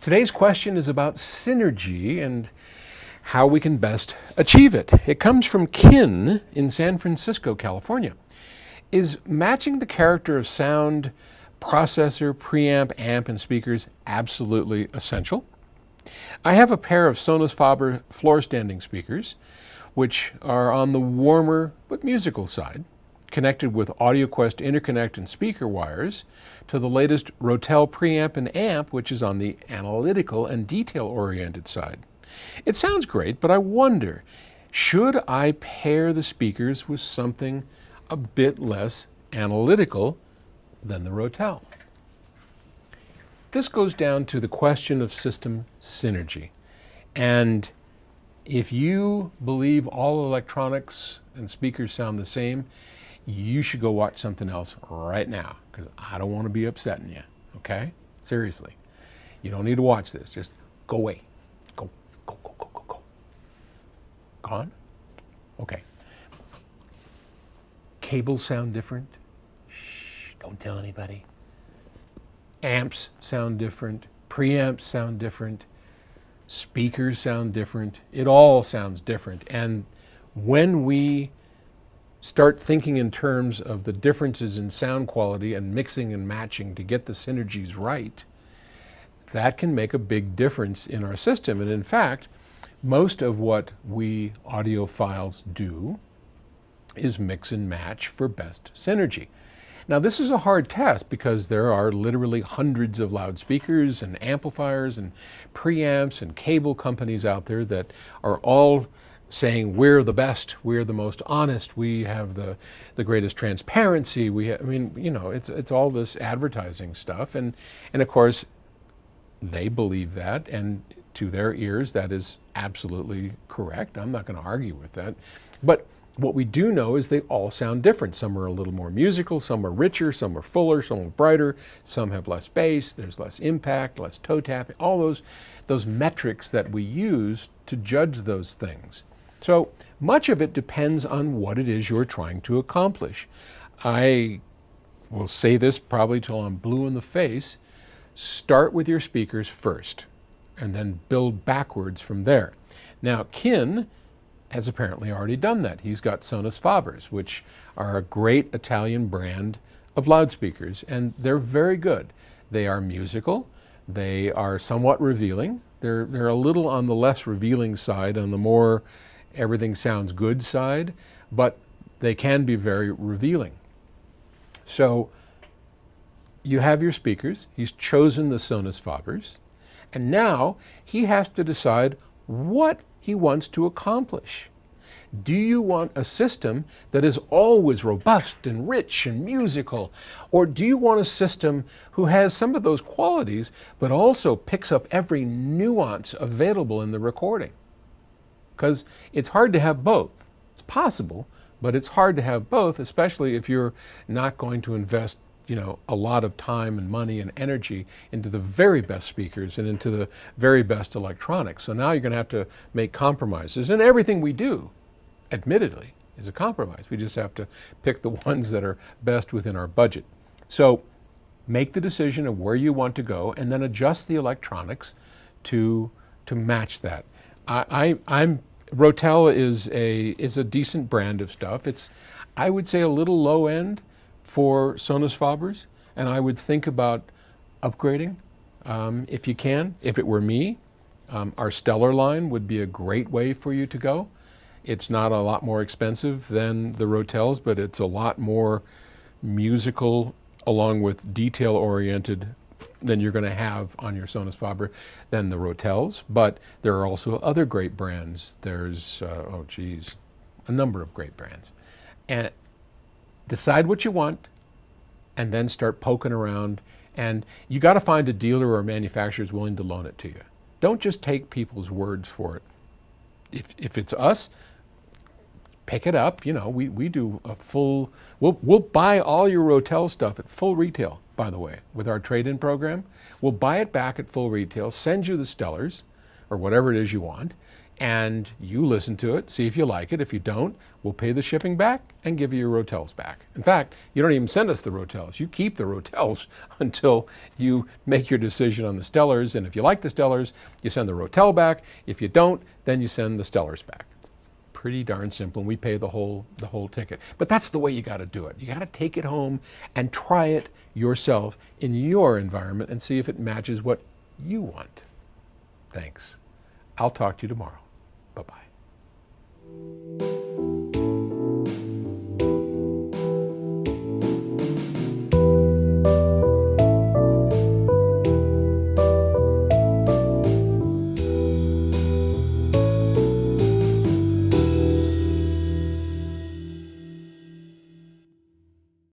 Today's question is about synergy and how we can best achieve it. It comes from Kin in San Francisco, California. Is matching the character of sound, processor, preamp, amp, and speakers absolutely essential? I have a pair of Sonus Faber floor standing speakers, which are on the warmer but musical side, connected with AudioQuest interconnect and speaker wires to the latest Rotel preamp and amp, which is on the analytical and detail-oriented side. It sounds great, but I wonder, should I pair the speakers with something a bit less analytical than the Rotel? This goes down to the question of system synergy. And if you believe all electronics and speakers sound the same, you should go watch something else right now, because I don't want to be upsetting you, okay? Seriously. You don't need to watch this. Just go away. Go, go, go, go, go, go. Gone? Okay. Cables sound different. Shh, don't tell anybody. Amps sound different. Preamps sound different. Speakers sound different. It all sounds different. And when we start thinking in terms of the differences in sound quality and mixing and matching to get the synergies right, that can make a big difference in our system. And in fact, most of what we audiophiles do is mix and match for best synergy. Now, this is a hard test because there are literally hundreds of loudspeakers and amplifiers and preamps and cable companies out there that are all saying we're the best, we're the most honest, we have the greatest transparency. It's all this advertising stuff, and of course they believe that, and to their ears that is absolutely correct. I'm not going to argue with that, but what we do know is they all sound different. Some are a little more musical, some are richer, some are fuller, some are brighter, some have less bass, there's less impact, less toe tapping, all those metrics that we use to judge those things. So much of it depends on what it is you're trying to accomplish. I will say this probably till I'm blue in the face. Start with your speakers first and then build backwards from there. Now, Kin has apparently already done that. He's got Sonus Fabers, which are a great Italian brand of loudspeakers, and they're very good. They are musical. They are somewhat revealing. They're a little on the less revealing side, on the more everything sounds good side, but they can be very revealing. So you have your speakers. He's chosen the Sonus Fabers, and now he has to decide what he wants to accomplish. Do you want a system that is always robust and rich and musical? Or do you want a system who has some of those qualities, but also picks up every nuance available in the recording? Because it's hard to have both. It's possible, but it's hard to have both, especially if you're not going to invest a lot of time and money and energy into the very best speakers and into the very best electronics. So now you're going to have to make compromises. And everything we do, admittedly, is a compromise. We just have to pick the ones that are best within our budget. So make the decision of where you want to go and then adjust the electronics to match that. Rotel is a decent brand of stuff. It's, I would say, a little low end for Sonus Fabers, and I would think about upgrading if you can. If it were me, our Stellar line would be a great way for you to go. It's not a lot more expensive than the Rotels, but it's a lot more musical along with detail-oriented than you're going to have on your Sonus Faber than the Rotels. But there are also other great brands. There's, a number of great brands. And decide what you want and then start poking around. And you got to find a dealer or a manufacturer who's willing to loan it to you. Don't just take people's words for it. If it's us, pick it up. We do a full, we'll buy all your Rotel stuff at full retail, by the way, with our trade-in program. We'll buy it back at full retail, send you the Stellars, or whatever it is you want, and you listen to it, see if you like it. If you don't, we'll pay the shipping back and give you your Rotels back. In fact, you don't even send us the Rotels. You keep the Rotels until you make your decision on the Stellars. And if you like the Stellars, you send the Rotel back. If you don't, then you send the Stellars back. Pretty darn simple, and we pay the whole ticket. But that's the way you got to do it. You got to take it home and try it yourself in your environment and see if it matches what you want. Thanks. I'll talk to you tomorrow.